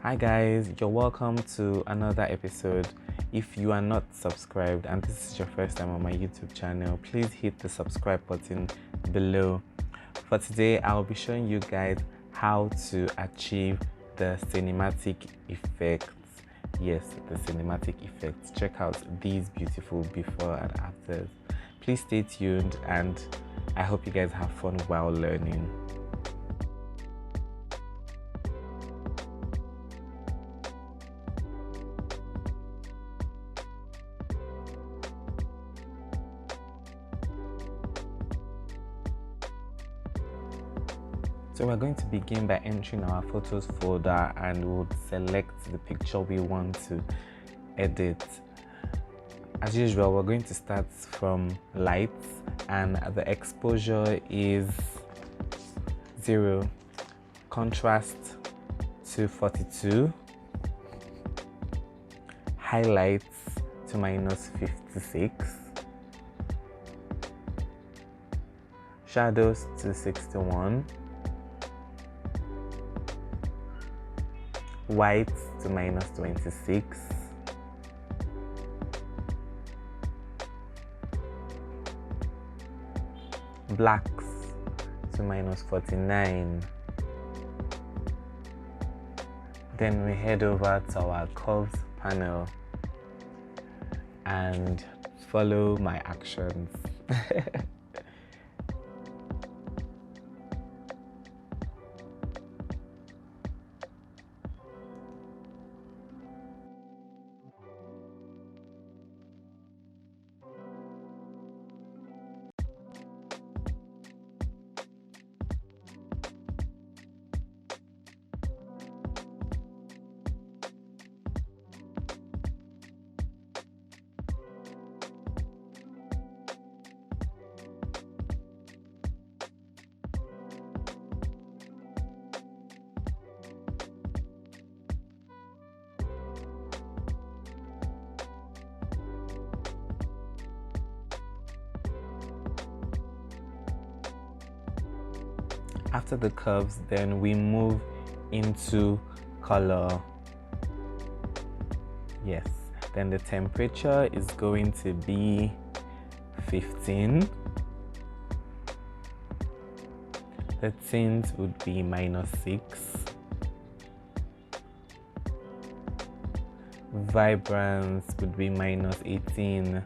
Hi guys, you're welcome to another episode. If you are not subscribed and this is your first time on my YouTube channel, please hit the subscribe button below. For today, I'll be showing you guys how to achieve the cinematic effects. Yes, the cinematic effects. Check out these beautiful before and afters. Please stay tuned and I hope you guys have fun while learning. So we're going to begin by entering our photos folder and we'll select the picture we want to edit. As usual, we're going to start from lights and the exposure is 0, contrast to 42, highlights to -56, shadows to 61, whites to -26, blacks to -49. Then we head over to our curves panel and follow my actions. After the curves, then we move into color. Yes, then the temperature is going to be 15. The tint would be -6. Vibrance would be -18.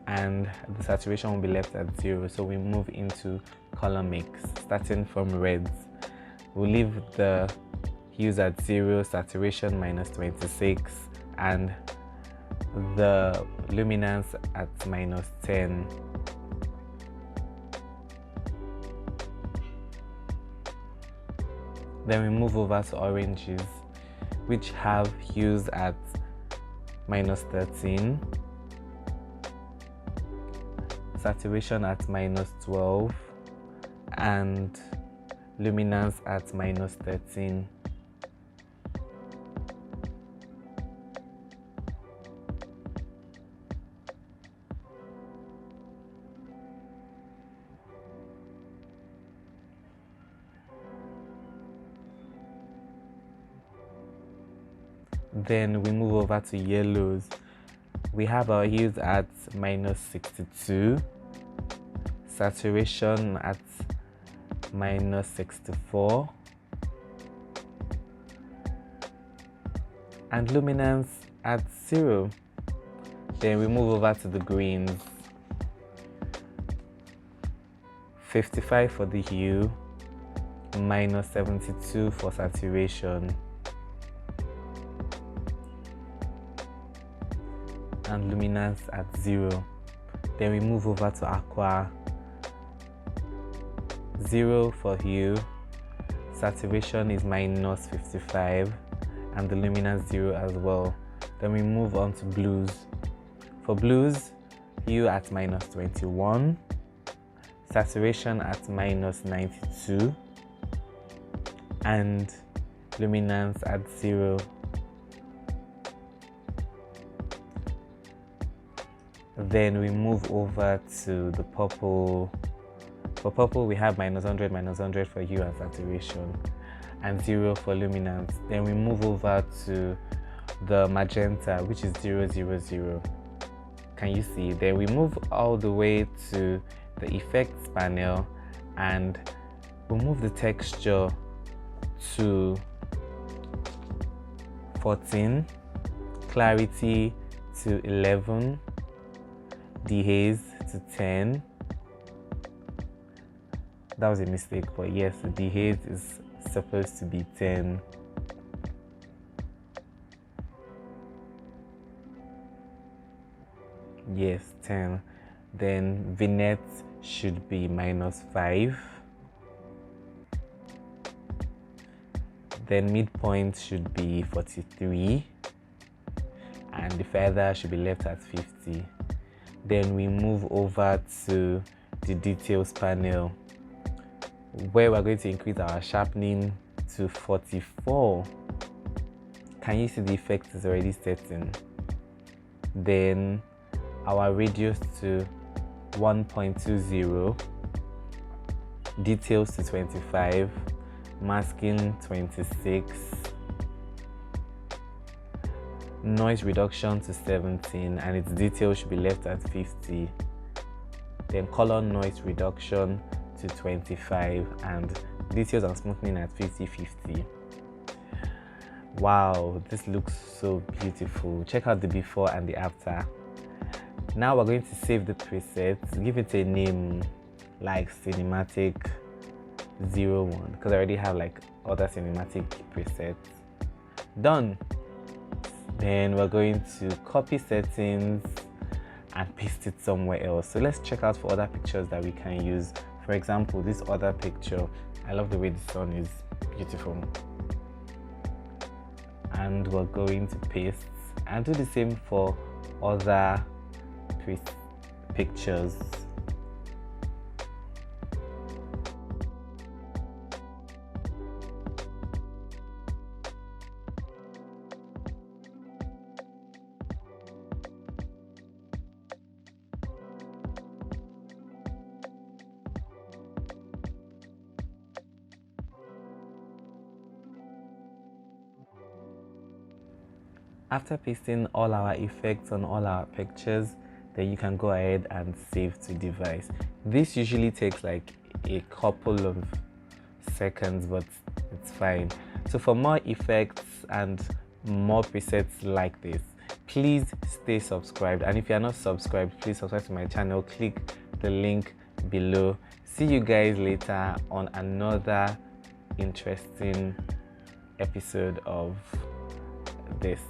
And the saturation will be left at 0, so we move into color mix starting from reds. We'll leave the hues at 0, saturation -26, and the luminance at -10. Then we move over to oranges, which have hues at -13, saturation at -12, and luminance at -13. Then we move over to yellows. We have our hues at -62, saturation at -64, and luminance at 0. Then we move over to the greens. 55 for the hue, -72 for saturation, and luminance at 0. Then we move over to aqua. 0 for hue, saturation is -55, and the luminance 0 as well. Then we move on to blues. For blues, hue at -21, saturation at -92, and luminance at 0. Then we move over to the purple. For purple, we have -100 for hue and saturation, and 0 for luminance. Then we move over to the magenta, which is 000. Can you see? Then we move all the way to the effects panel, and we'll move the texture to 14, clarity to 11, dehaze to 10. That was a mistake, but yes, the dehaze is supposed to be 10. Yes, 10. Then vignette should be -5. Then midpoint should be 43, and the feather should be left at 50. Then we move over to the details panel, where we're going to increase our sharpening to 44. Can you see the effect is already setting? Then our radius to 1.20, details to 25, masking 26, noise reduction to 17, and its detail should be left at 50. Then color noise reduction to 25, and details and smoothing at 50-50. Wow, this looks so beautiful. Check out the before and the after. Now we're going to save the preset, give it a name like cinematic 01, because I already have like other cinematic presets. Done. Then we're going to copy settings and paste it somewhere else. So let's check out for other pictures that we can use. For example, this other picture, I love the way the sun is beautiful. And we're going to paste and do the same for other pictures. After pasting all our effects on all our pictures, then you can go ahead and save to device. This usually takes like a couple of seconds, but it's fine. So for more effects and more presets like this, please stay subscribed. And if you're not subscribed, please subscribe to my channel. Click the link below. See you guys later on another interesting episode of this.